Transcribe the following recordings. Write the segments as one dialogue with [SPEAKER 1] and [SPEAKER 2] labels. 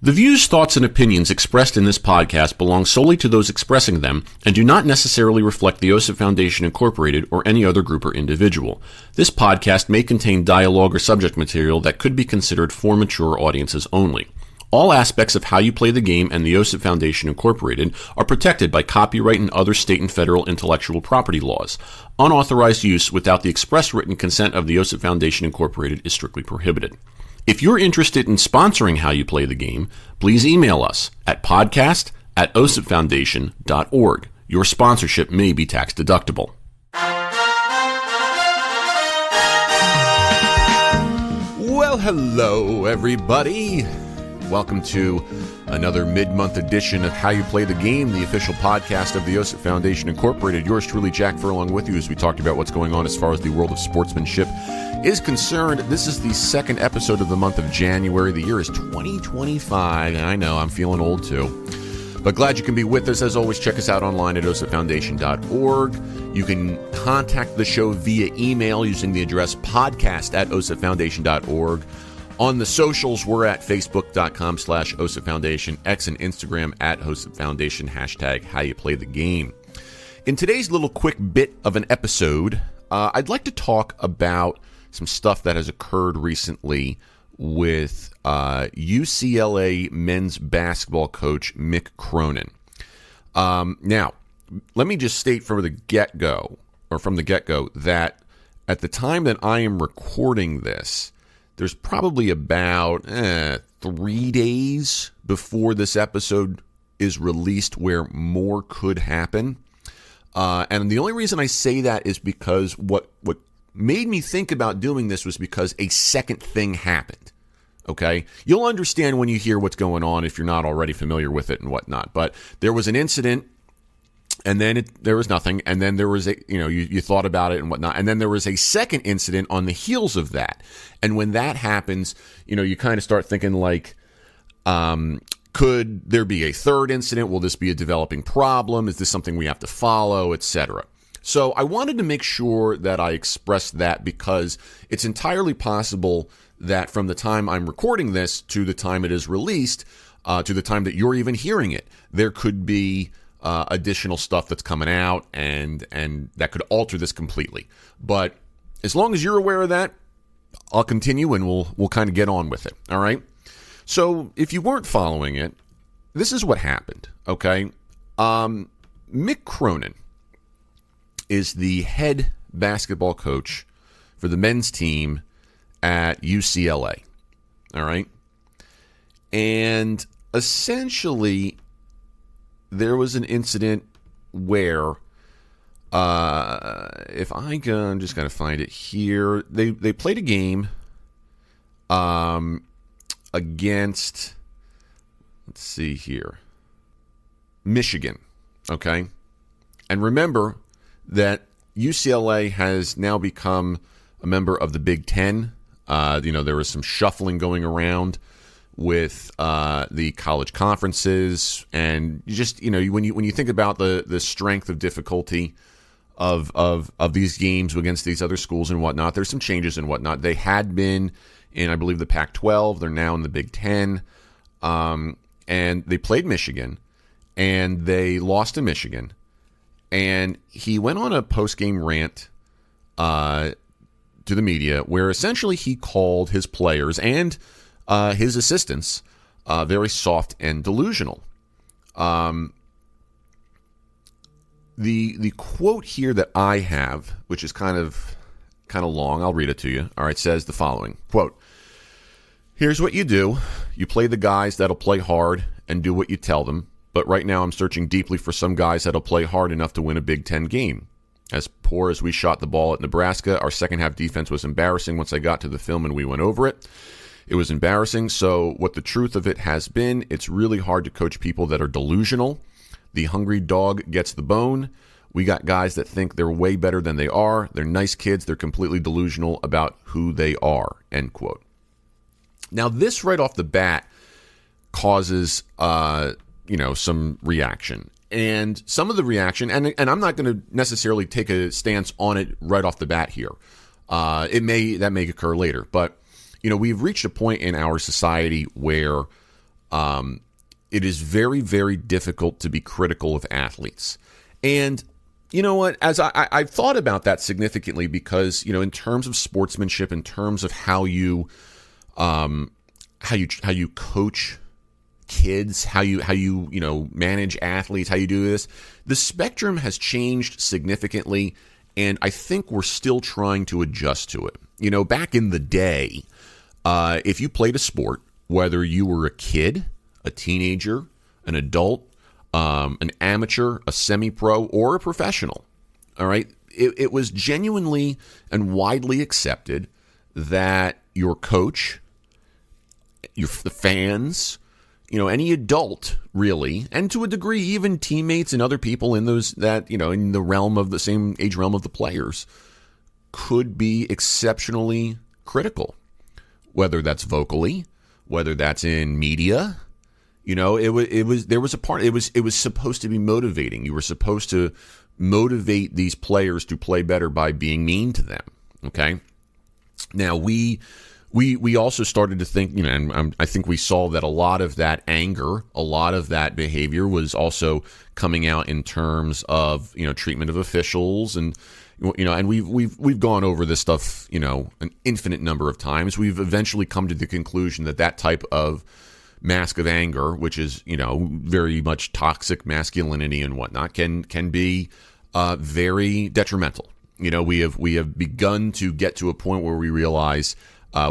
[SPEAKER 1] The views, thoughts, and opinions expressed in this podcast belong solely to those expressing them and do not necessarily reflect the OSIP Foundation Incorporated or any other group or individual. This podcast may contain dialogue or subject material that could be considered for mature audiences only. All aspects of how you play the game and the OSIP Foundation Incorporated are protected by copyright and other state and federal intellectual property laws. Unauthorized use without the express written consent of the OSIP Foundation Incorporated is strictly prohibited. If you're interested in sponsoring How You Play the Game, please email us at podcast@osipfoundation.org. Your sponsorship may be tax deductible. Well, hello, everybody. Welcome to another mid-month edition of How You Play the Game, the official podcast of the OSIP Foundation Incorporated. Yours truly, Jack Furlong, with you as we talked about what's going on as far as the world of sportsmanship is concerned. This is the second episode of the month of January. The year is 2025, and I know I'm feeling old too. But glad you can be with us. As always, check us out online at osipfoundation.org. You can contact the show via email using the address podcast@osipfoundation.org. On the socials, we're at facebook.com/OSIP X and Instagram at OSIP Foundation, hashtag How You Play the Game. In today's little quick bit of an episode, I'd like to talk about some stuff that has occurred recently with UCLA men's basketball coach Mick Cronin. Now, let me just state from the get-go that at the time that I am recording this, there's probably about 3 days before this episode is released where more could happen. And the only reason I say that is because what made me think about doing this was because a second thing happened. Okay? You'll understand when you hear what's going on if you're not already familiar with it and whatnot. But there was an incident, and then there was nothing, and then there was you thought about it and whatnot, and then there was a second incident on the heels of that. And when that happens, you kind of start thinking like, could there be a third incident? Will this be a developing problem? Is this something we have to follow, etc.? So I wanted to make sure that I expressed that because it's entirely possible that from the time I'm recording this to the time it is released, to the time that you're even hearing it, there could be additional stuff that's coming out and that could alter this completely. But as long as you're aware of that, I'll continue and we'll kind of get on with it. All right. So if you weren't following it, this is what happened. Okay. Mick Cronin is the head basketball coach for the men's team at UCLA. All right. And essentially, there was an incident where, if I go, I'm just going to find it here. They played a game against, let's see here, Michigan. Okay. And remember that UCLA has now become a member of the Big Ten. There was some shuffling going around with the college conferences, and you just when you think about the strength of difficulty of these games against these other schools and whatnot, there's some changes and whatnot. They had been in, I believe, the Pac-12. They're now in the Big Ten, and they played Michigan, and they lost to Michigan. And he went on a post-game rant to the media where essentially he called his players and his assistants very soft and delusional. The quote here that I have, which is kind of long, I'll read it to you. All right, says the following, quote, "Here's what you do. You play the guys that'll play hard and do what you tell them. But right now I'm searching deeply for some guys that'll play hard enough to win a Big Ten game. As poor as we shot the ball at Nebraska, our second half defense was embarrassing once I got to the film and we went over it. It was embarrassing. So what the truth of it has been, it's really hard to coach people that are delusional. The hungry dog gets the bone. We got guys that think they're way better than they are. They're nice kids. They're completely delusional about who they are," end quote. Now, this right off the bat causes some reaction. And some of the reaction, and I'm not going to necessarily take a stance on it right off the bat here. That may occur later, but we've reached a point in our society where It is very, very difficult to be critical of athletes. And you know what? As I've thought about that significantly because, in terms of sportsmanship, in terms of how you coach kids, how you manage athletes, how you do this, the spectrum has changed significantly, and I think we're still trying to adjust to it. Back in the day, if you played a sport, whether you were a kid, a teenager, an adult, an amateur, a semi-pro, or a professional, all right, it was genuinely and widely accepted that your coach, the fans, any adult really, and to a degree even teammates and other people in those that in the realm of the same age realm of the players, could be exceptionally critical, whether that's vocally, whether that's in media. It was supposed to be motivating. You were supposed to motivate these players to play better by being mean to them. Okay. Now we also started to think, and I think we saw that a lot of that anger, a lot of that behavior was also coming out in terms of treatment of officials, and and we've gone over this stuff an infinite number of times. We've eventually come to the conclusion that type of mask of anger, which is very much toxic masculinity and whatnot, can be very detrimental. We have begun to get to a point where we realize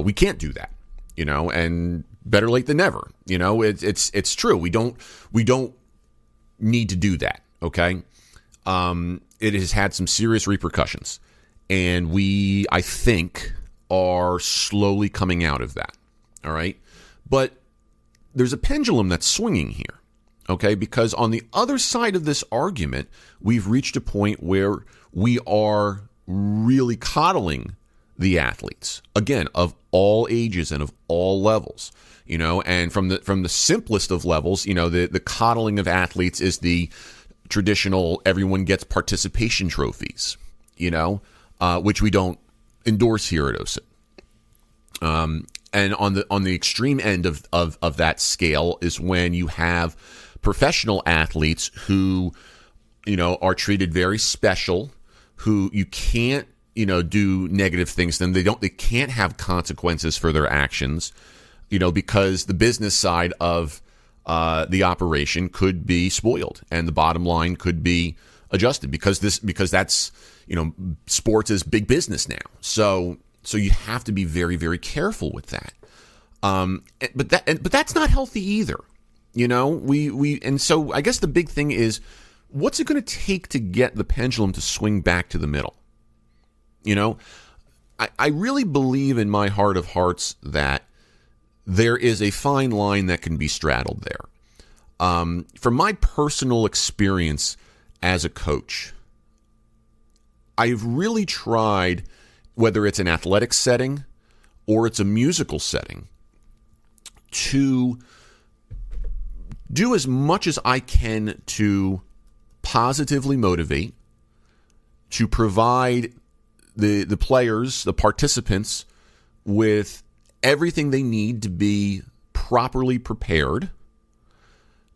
[SPEAKER 1] we can't do that. And better late than never. It's true. We don't need to do that. Okay. It has had some serious repercussions, and I think, are slowly coming out of that. All right, but there's a pendulum that's swinging here, okay? Because on the other side of this argument, we've reached a point where we are really coddling the athletes, again, of all ages and of all levels, and from the simplest of levels, the coddling of athletes is the traditional everyone gets participation trophies, which we don't endorse here at OSIT. And on the extreme end of that scale is when you have professional athletes who, are treated very special, who you can't, do negative things to them. They can't have consequences for their actions, because the business side of the operation could be spoiled and the bottom line could be adjusted because that's, sports is big business now. So you have to be very, very careful with that. But that's not healthy either. And so I guess the big thing is, what's it going to take to get the pendulum to swing back to the middle? I really believe in my heart of hearts that there is a fine line that can be straddled there. From my personal experience as a coach, I've really tried, whether it's an athletic setting or it's a musical setting, to do as much as I can to positively motivate, to provide the players, the participants, with everything they need to be properly prepared,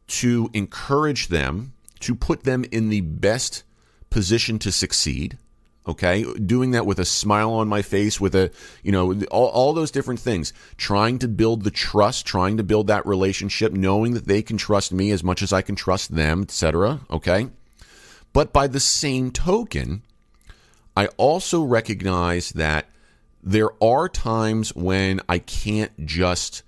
[SPEAKER 1] to encourage them, to put them in the best position to succeed. Okay, doing that with a smile on my face, with all those different things, trying to build the trust, trying to build that relationship, knowing that they can trust me as much as I can trust them, etc. Okay, but by the same token, I also recognize that there are times when I can't just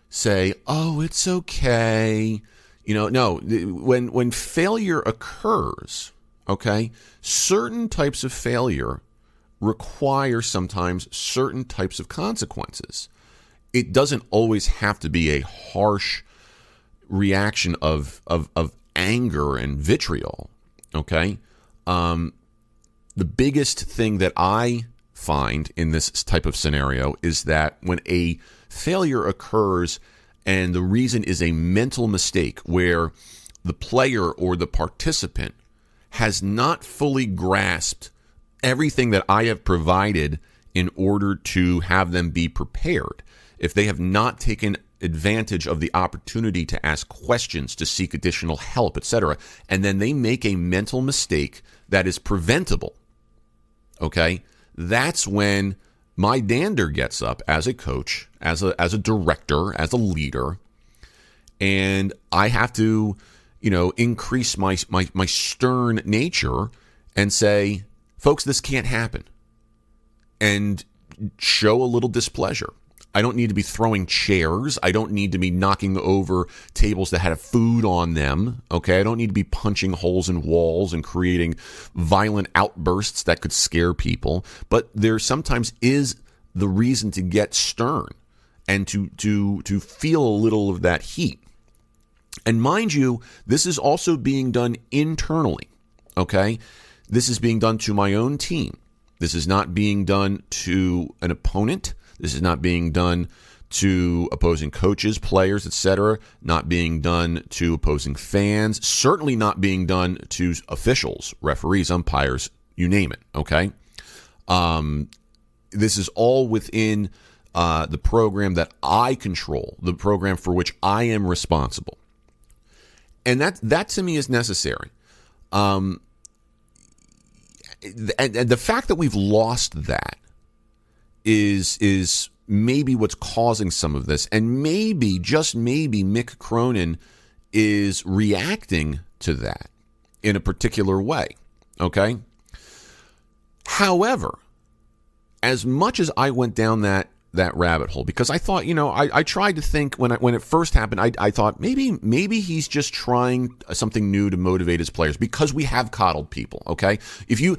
[SPEAKER 1] say, "Oh, it's okay." No, when failure occurs, okay, certain types of failure require sometimes certain types of consequences. It doesn't always have to be a harsh reaction of anger and vitriol, okay? The biggest thing that I find in this type of scenario is that when a failure occurs and the reason is a mental mistake where the player or the participant has not fully grasped everything that I have provided in order to have them be prepared. If they have not taken advantage of the opportunity to ask questions, to seek additional help, etc., and then they make a mental mistake that is preventable, okay, that's when my dander gets up as a coach, as a director, as a leader, and I have to, increase my stern nature and say, folks, this can't happen, and show a little displeasure. I don't need to be throwing chairs. I don't need to be knocking over tables that had food on them. Okay, I don't need to be punching holes in walls and creating violent outbursts that could scare people. But there sometimes is the reason to get stern and to feel a little of that heat. And mind you, this is also being done internally. Okay, this is being done to my own team. This is not being done to an opponent. This is not being done to opposing coaches, players, etc., not being done to opposing fans, certainly not being done to officials, referees, umpires, you name it, okay? This is all within the program that I control, the program for which I am responsible. And that to me is necessary. And the fact that we've lost that is maybe what's causing some of this. And maybe, just maybe, Mick Cronin is reacting to that in a particular way. Okay? However, as much as I went down that rabbit hole, because I thought, I tried to think when it first happened, I thought maybe he's just trying something new to motivate his players, because we have coddled people, okay? If you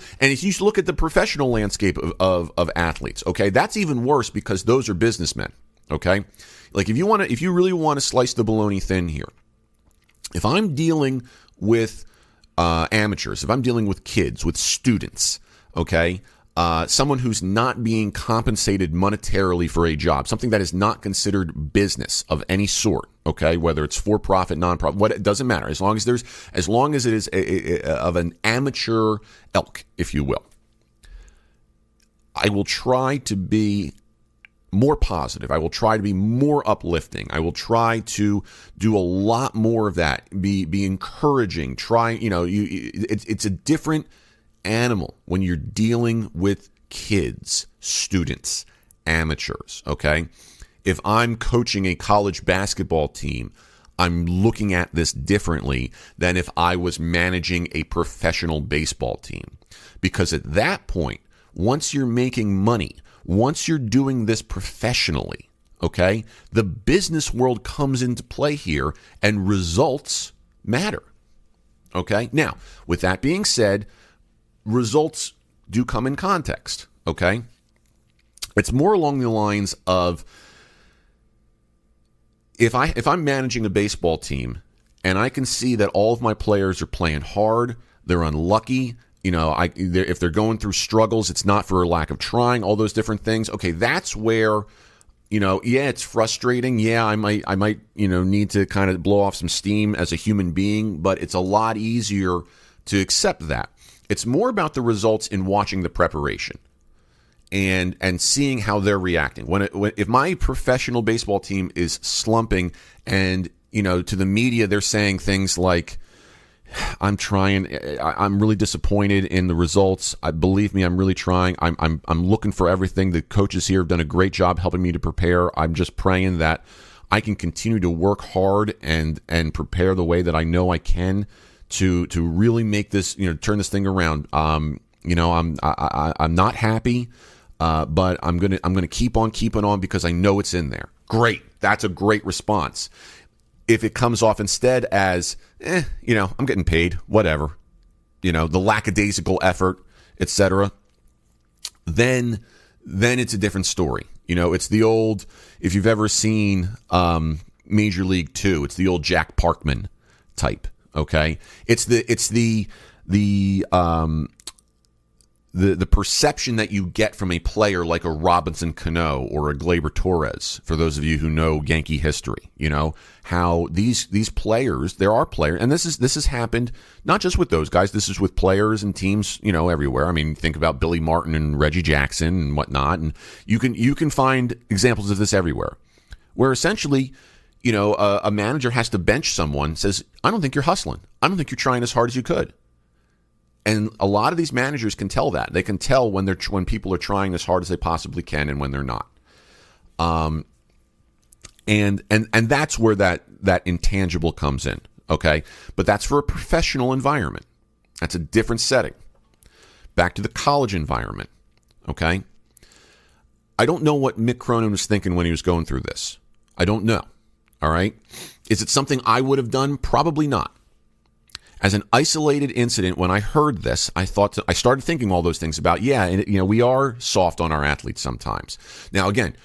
[SPEAKER 1] look at the professional landscape of athletes, okay, that's even worse, because those are businessmen, okay? Like if you really want to slice the bologna thin here, if I'm dealing with amateurs, if I'm dealing with kids, with students, okay, someone who's not being compensated monetarily for a job, something that is not considered business of any sort, okay, whether it's for-profit, non-profit, it doesn't matter, as long as it is of an amateur ilk, if you will. I will try to be more positive. I will try to be more uplifting. I will try to do a lot more of that. Be encouraging. Try, it's a different animal when you're dealing with kids, students, amateurs, okay? If I'm coaching a college basketball team, I'm looking at this differently than if I was managing a professional baseball team. Because at that point, once you're making money, once you're doing this professionally, okay, the business world comes into play here and results matter, okay? Now, with that being said, results do come in context, okay? It's more along the lines of if I'm managing a baseball team and I can see that all of my players are playing hard, they're unlucky, if they're going through struggles, it's not for a lack of trying, all those different things. Okay, that's where, it's frustrating. Yeah, I might, need to kind of blow off some steam as a human being, but it's a lot easier to accept that. It's more about the results in watching the preparation and seeing how they're reacting. If my professional baseball team is slumping and, to the media they're saying things like, I'm really disappointed in the results. Believe me, I'm really trying. I'm looking for everything. The coaches here have done a great job helping me to prepare. I'm just praying that I can continue to work hard and prepare the way that I know I can to really make this, turn this thing around. I'm not happy, but I'm gonna keep on keeping on because I know it's in there. Great, that's a great response. If it comes off instead as, I'm getting paid, whatever, the lackadaisical effort, etc., then it's a different story. It's the old, if you've ever seen Major League 2, it's the old Jack Parkman type. Okay, it's the perception that you get from a player like a Robinson Cano or a Gleyber Torres. For those of you who know Yankee history, how these players, there are players, and this has happened not just with those guys. This is with players and teams, everywhere. I mean, think about Billy Martin and Reggie Jackson and whatnot, and you can find examples of this everywhere, where essentially, a manager has to bench someone, says, I don't think you're hustling. I don't think you're trying as hard as you could. And a lot of these managers can tell that. They can tell when people are trying as hard as they possibly can and when they're not. And that's where that intangible comes in, okay? But that's for a professional environment. That's a different setting. Back to the college environment, okay? I don't know what Mick Cronin was thinking when he was going through this. I don't know, all right? Is it something I would have done? Probably not. As an isolated incident, when I heard this, I started thinking all those things about, we are soft on our athletes sometimes. Now, again,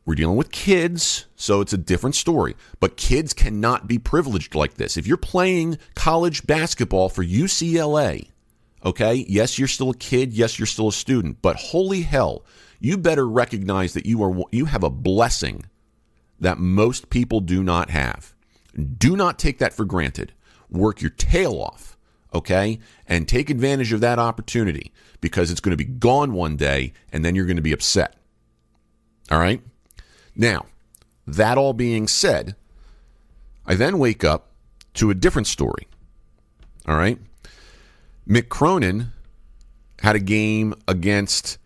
[SPEAKER 1] we're dealing with kids, so it's a different story. But kids cannot be privileged like this. If you're playing college basketball for UCLA, okay, yes, you're still a kid. Yes, you're still a student. But holy hell, you better recognize that you have a blessing that most people do not have. Do not take that for granted. Work your tail off, okay? And take advantage of that opportunity because it's going to be gone one day and then you're going to be upset. All right? Now, that all being said, I then wake up to a different story. All right? Mick Cronin had a game against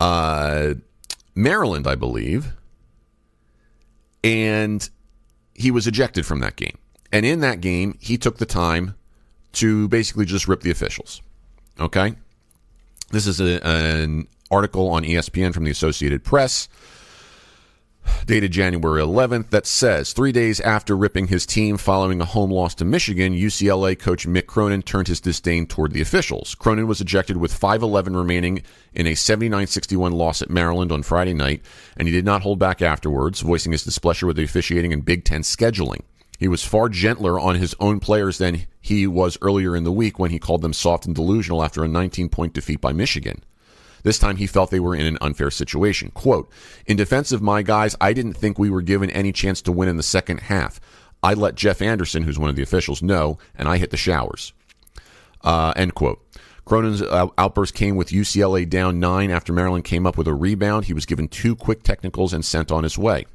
[SPEAKER 1] Maryland, I believe, and he was ejected from that game. And in that game, he took the time to basically just rip the officials. Okay? This is an article on ESPN from the Associated Press, dated January 11th, that says, 3 days after ripping his team following a home loss to Michigan, UCLA coach Mick Cronin turned his disdain toward the officials. Cronin was ejected with 5:11 remaining in a 79-61 loss at Maryland on Friday night, and he did not hold back afterwards, voicing his displeasure with the officiating and Big Ten scheduling. He was far gentler on his own players than he was earlier in the week when he called them soft and delusional after a 19-point defeat by Michigan. This time he felt they were in an unfair situation. Quote, in defense of my guys, I didn't think we were given any chance to win in the second half. I let Jeff Anderson, who's one of the officials, know, and I hit the showers. End quote. Cronin's outburst came with UCLA down 9 after Maryland came up with a rebound. He was given 2 quick technicals and sent on his way.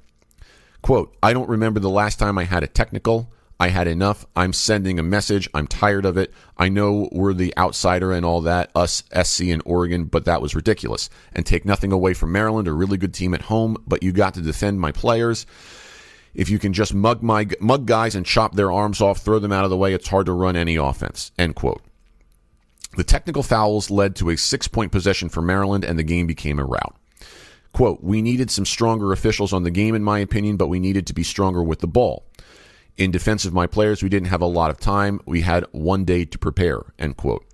[SPEAKER 1] Quote, I don't remember the last time I had a technical. I had enough. I'm sending a message. I'm tired of it. I know we're the outsider and all that, us, SC, and Oregon, but that was ridiculous. And take nothing away from Maryland, a really good team at home, but you got to defend my players. If you can just mug guys and chop their arms off, throw them out of the way, it's hard to run any offense. End quote. The technical fouls led to a 6-point possession for Maryland, and the game became a rout. Quote, we needed some stronger officials on the game, in my opinion, but we needed to be stronger with the ball. In defense of my players, we didn't have a lot of time. We had 1 day to prepare, end quote.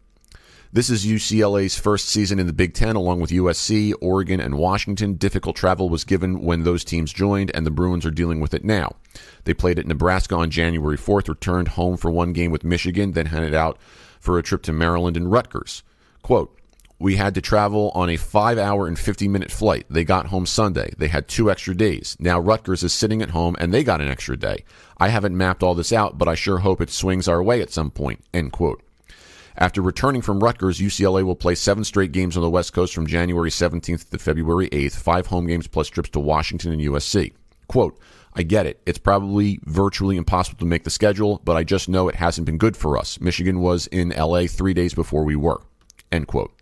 [SPEAKER 1] This is UCLA's first season in the Big Ten, along with USC, Oregon, and Washington. Difficult travel was given when those teams joined, and the Bruins are dealing with it now. They played at Nebraska on January 4th, returned home for one game with Michigan, then headed out for a trip to Maryland and Rutgers. Quote, we had to travel on a 5-hour and 50-minute flight. They got home Sunday. They had 2 extra days. Now Rutgers is sitting at home, and they got an extra day. I haven't mapped all this out, but I sure hope it swings our way at some point, end quote. After returning from Rutgers, UCLA will play 7 straight games on the West Coast from January 17th to February 8th, 5 home games plus trips to Washington and USC. Quote, I get it. It's probably virtually impossible to make the schedule, but I just know it hasn't been good for us. Michigan was in LA 3 days before we were, end quote.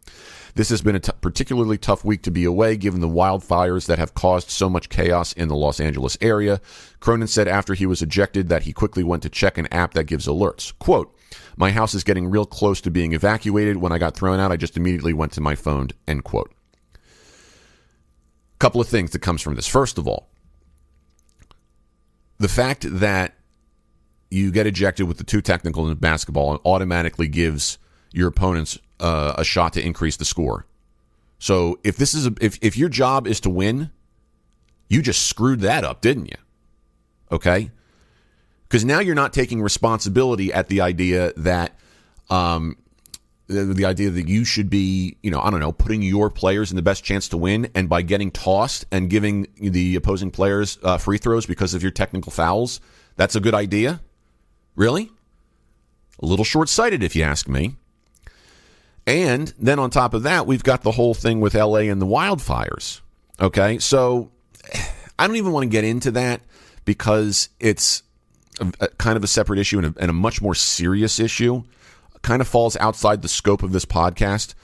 [SPEAKER 1] This has been a particularly tough week to be away, given the wildfires that have caused so much chaos in the Los Angeles area. Cronin said after he was ejected that he quickly went to check an app that gives alerts. Quote, my house is getting real close to being evacuated. When I got thrown out, I just immediately went to my phone, end quote. Couple of things that comes from this. First of all, the fact that you get ejected with the 2 technical in basketball automatically gives your opponents a shot to increase the score. So if this is if your job is to win, you just screwed that up, didn't you? Okay, because now you're not taking responsibility at the idea that the idea that you should be, putting your players in the best chance to win, and by getting tossed and giving the opposing players free throws because of your technical fouls, that's a good idea? Really? A little short-sighted, if you ask me. And then on top of that, we've got the whole thing with LA and the wildfires. Okay, so I don't even want to get into that because it's a kind of a separate issue and a much more serious issue. Kind of falls outside the scope of this podcast.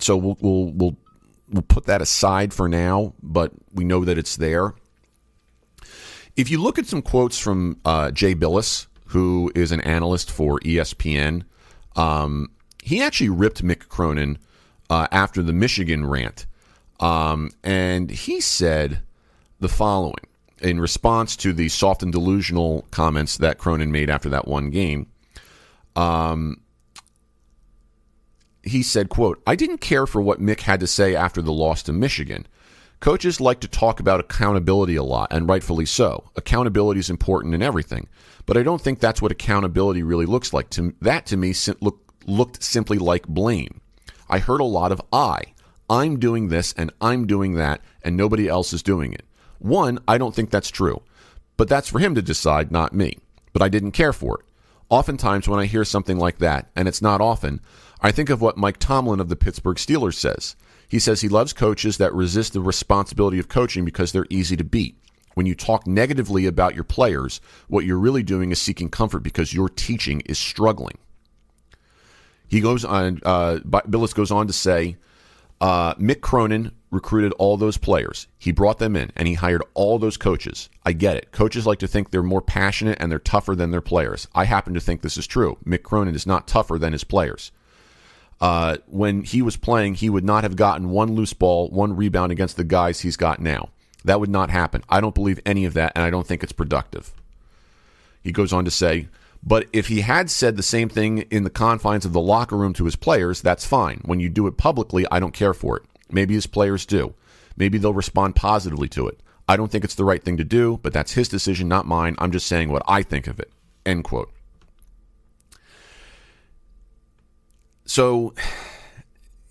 [SPEAKER 1] So we'll put that aside for now, but we know that it's there. If you look at some quotes from Jay Billis, who is an analyst for ESPN, he actually ripped Mick Cronin after the Michigan rant. And he said the following in response to the soft and delusional comments that Cronin made after that one game. He said, quote, "I didn't care for what Mick had to say after the loss to Michigan. Coaches like to talk about accountability a lot, and rightfully so. Accountability is important in everything. But I don't think that's what accountability really looks like. That, to me, looked simply like blame. I heard a lot of I'm doing this, and I'm doing that, and nobody else is doing it. One, I don't think that's true. But that's for him to decide, not me. But I didn't care for it. Oftentimes when I hear something like that, and it's not often, I think of what Mike Tomlin of the Pittsburgh Steelers says. He says he loves coaches that resist the responsibility of coaching because they're easy to beat. When you talk negatively about your players, what you're really doing is seeking comfort because your teaching is struggling." He goes on. Billis goes on to say, Mick Cronin recruited all those players. He brought them in, and he hired all those coaches. I get it. Coaches like to think they're more passionate and they're tougher than their players. I happen to think this is true. Mick Cronin is not tougher than his players. When he was playing, he would not have gotten one loose ball, one rebound against the guys he's got now. That would not happen. I don't believe any of that, and I don't think it's productive. He goes on to say, but if he had said the same thing in the confines of the locker room to his players, that's fine. When you do it publicly, I don't care for it. Maybe his players do. Maybe they'll respond positively to it. I don't think it's the right thing to do, but that's his decision, not mine. I'm just saying what I think of it. End quote. So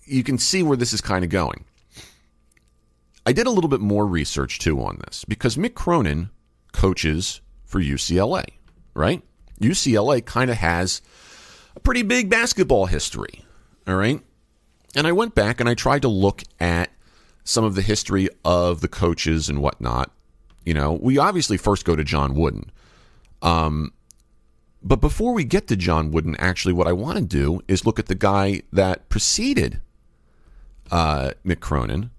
[SPEAKER 1] you can see where this is kind of going. I did a little bit more research, too, on this because Mick Cronin coaches for UCLA, right? UCLA kind of has a pretty big basketball history, all right? And I went back and I tried to look at some of the history of the coaches and whatnot. You know, we obviously first go to John Wooden. But before we get to John Wooden, actually, what I want to do is look at the guy that preceded Mick Cronin,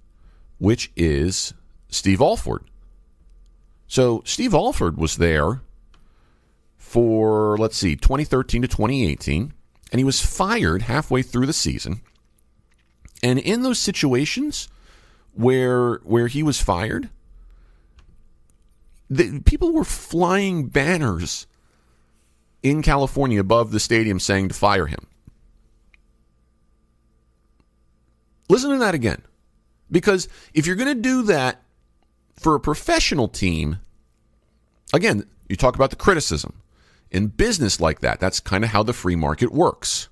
[SPEAKER 1] which is Steve Alford. So Steve Alford was there for, 2013 to 2018, and he was fired halfway through the season. And in those situations where he was fired, people were flying banners in California above the stadium saying to fire him. Listen to that again. Because if you're going to do that for a professional team, again, you talk about the criticism. In business like that, that's kind of how the free market works.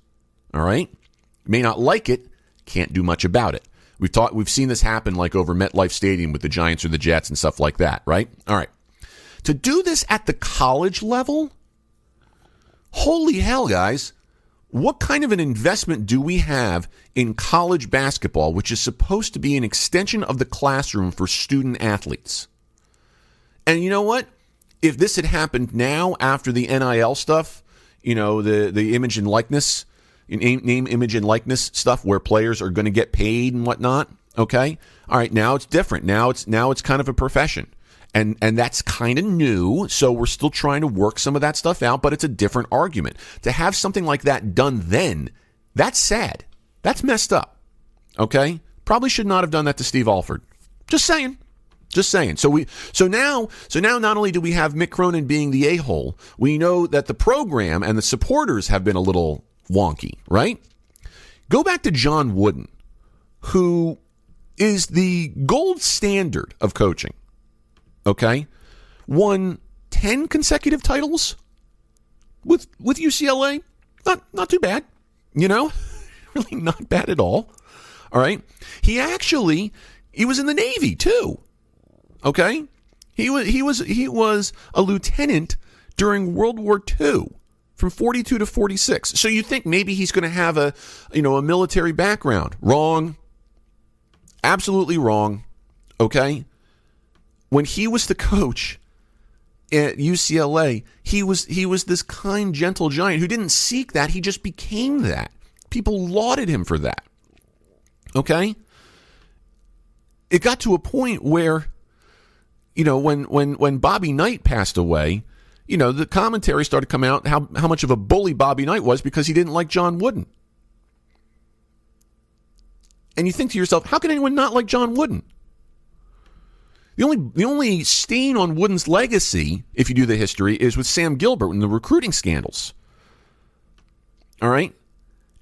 [SPEAKER 1] All right? You may not like it, can't do much about it. We've seen this happen like over MetLife Stadium with the Giants or the Jets and stuff like that, right? All right. To do this at the college level, holy hell, guys. What kind of an investment do we have in college basketball, which is supposed to be an extension of the classroom for student athletes? And you know what? If this had happened now after the NIL stuff, you know, the image and likeness, name, image, and likeness stuff where players are going to get paid and whatnot, okay? All right, now it's different. Now it's kind of a profession. And that's kind of new, so we're still trying to work some of that stuff out, but it's a different argument. To have something like that done then, that's sad. That's messed up, okay? Probably should not have done that to Steve Alford. Just saying. So now not only do we have Mick Cronin being the a-hole, we know that the program and the supporters have been a little wonky, right? Go back to John Wooden, who is the gold standard of coaching. Okay, won 10 consecutive titles with UCLA. Not too bad, you know, really not bad at all. All right, he was in the Navy too. Okay, he was a lieutenant during World War II from 42 to 46. So you think maybe he's going to have a military background? Wrong, absolutely wrong. Okay. when he was the coach at UCLA, he was this kind, gentle giant who didn't seek that. He just became that. People lauded him for that. Okay? It got to a point where, when Bobby Knight passed away, the commentary started coming out how much of a bully Bobby Knight was because he didn't like John Wooden. And you think to yourself, how can anyone not like John Wooden? The only stain on Wooden's legacy, if you do the history, is with Sam Gilbert and the recruiting scandals. All right?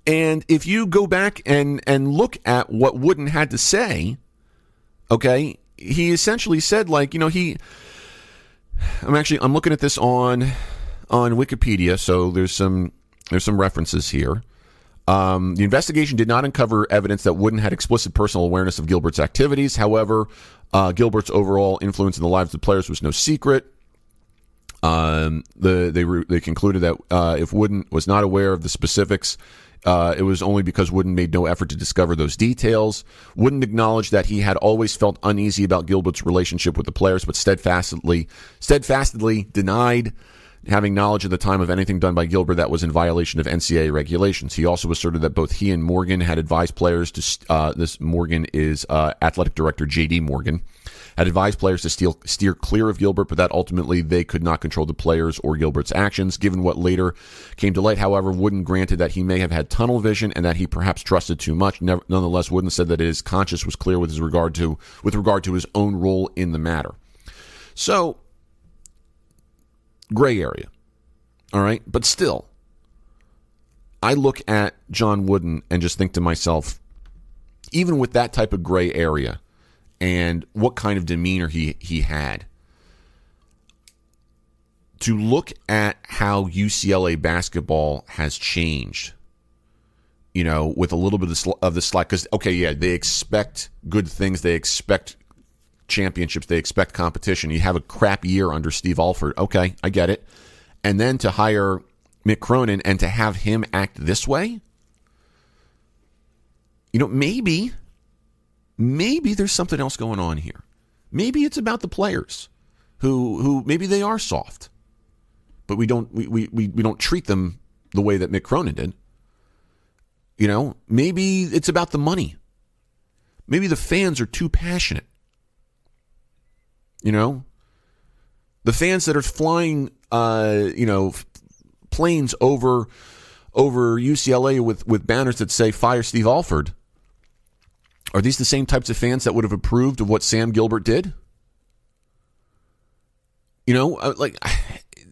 [SPEAKER 1] And if you go back and look at what Wooden had to say, okay, he essentially said, I'm looking at this on Wikipedia, so there's some references here. The investigation did not uncover evidence that Wooden had explicit personal awareness of Gilbert's activities. However, Gilbert's overall influence in the lives of the players was no secret. They concluded that if Wooden was not aware of the specifics, it was only because Wooden made no effort to discover those details. Wooden acknowledged that he had always felt uneasy about Gilbert's relationship with the players, but steadfastly denied having knowledge at the time of anything done by Gilbert that was in violation of NCAA regulations. He also asserted that both he and Morgan had advised players to this Morgan is athletic director J.D. Morgan, had advised players to steer clear of Gilbert, but that ultimately they could not control the players or Gilbert's actions. Given what later came to light, however, Wooden granted that he may have had tunnel vision and that he perhaps trusted too much. Nonetheless, Wooden said that his conscience was clear with regard to his own role in the matter. So, gray area. All right? But still, I look at John Wooden and just think to myself, even with that type of gray area and what kind of demeanor he had, to look at how UCLA basketball has changed, with a little bit of the slack, because, okay, yeah, they expect good things, they expect championships, they expect competition. You have a crap year under Steve Alford. Okay, I get it. And then to hire Mick Cronin and to have him act this way, maybe there's something else going on here. Maybe it's about the players who maybe they are soft, but we don't treat them the way that Mick Cronin did. Maybe it's about the money. Maybe the fans are too passionate. The fans that are flying, planes over UCLA with banners that say "Fire Steve Alford." Are these the same types of fans that would have approved of what Sam Gilbert did?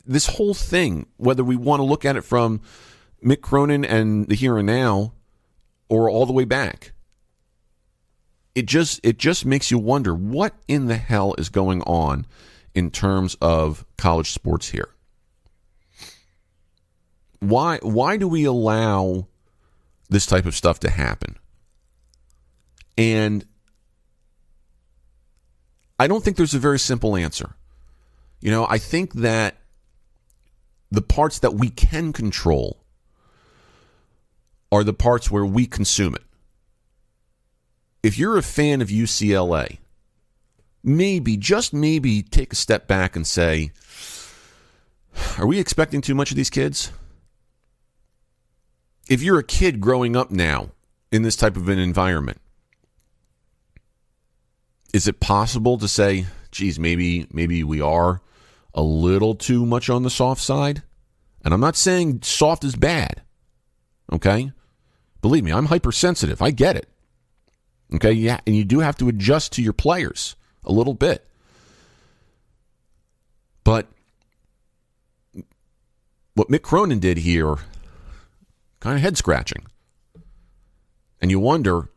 [SPEAKER 1] This whole thing, whether we want to look at it from Mick Cronin and the here and now, or all the way back, it just makes you wonder what in the hell is going on in terms of college sports here. Why do we allow this type of stuff to happen? And I don't think there's a very simple answer. I think that the parts that we can control are the parts where we consume it. If you're a fan of UCLA, maybe, just maybe, take a step back and say, are we expecting too much of these kids? If you're a kid growing up now in this type of an environment, is it possible to say, geez, maybe we are a little too much on the soft side? And I'm not saying soft is bad, okay? Believe me, I'm hypersensitive. I get it. Okay, yeah, and you do have to adjust to your players a little bit. But what Mick Cronin did here, kind of head scratching. And you wonder,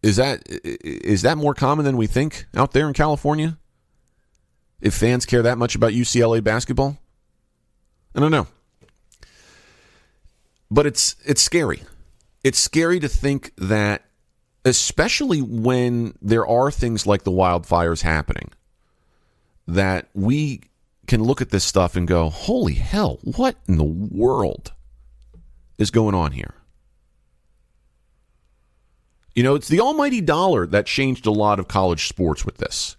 [SPEAKER 1] is that more common than we think out there in California? If fans care that much about UCLA basketball? I don't know. But it's scary. It's scary to think that, especially when there are things like the wildfires happening, that we can look at this stuff and go, holy hell, what in the world is going on here? It's the almighty dollar that changed a lot of college sports with this.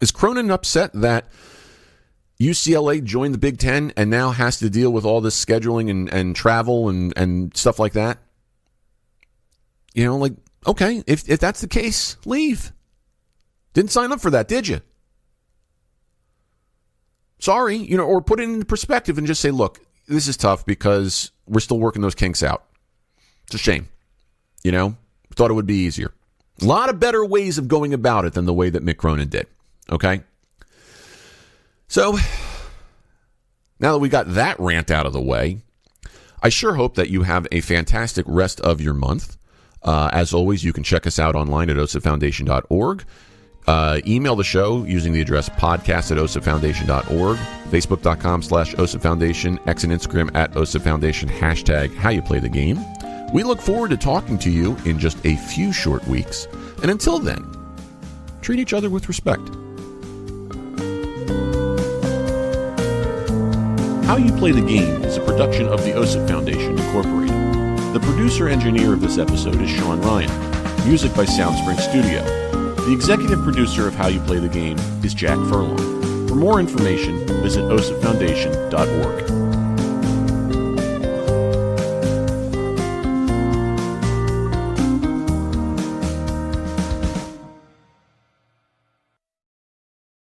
[SPEAKER 1] Is Cronin upset that UCLA joined the Big Ten and now has to deal with all this scheduling and travel and stuff like that? Okay, if that's the case, leave. Didn't sign up for that, did you? Sorry, or put it into perspective and just say, look, this is tough because we're still working those kinks out. It's a shame. Thought it would be easier. A lot of better ways of going about it than the way that Mick Cronin did. Okay? So, now that we got that rant out of the way, I sure hope that you have a fantastic rest of your month. As always, you can check us out online at osipfoundation.org. Email the show using the address podcast@osipfoundation.org, facebook.com/osipfoundation, X and Instagram @osipfoundation, #HowYouPlayTheGame. We look forward to talking to you in just a few short weeks. And until then, treat each other with respect. How You Play the Game is a production of the OSIP Foundation, Incorporated. The producer-engineer of this episode is Sean Ryan. Music by Soundspring Studio. The executive producer of How You Play the Game is Jack Furlong. For more information, visit osipfoundation.org.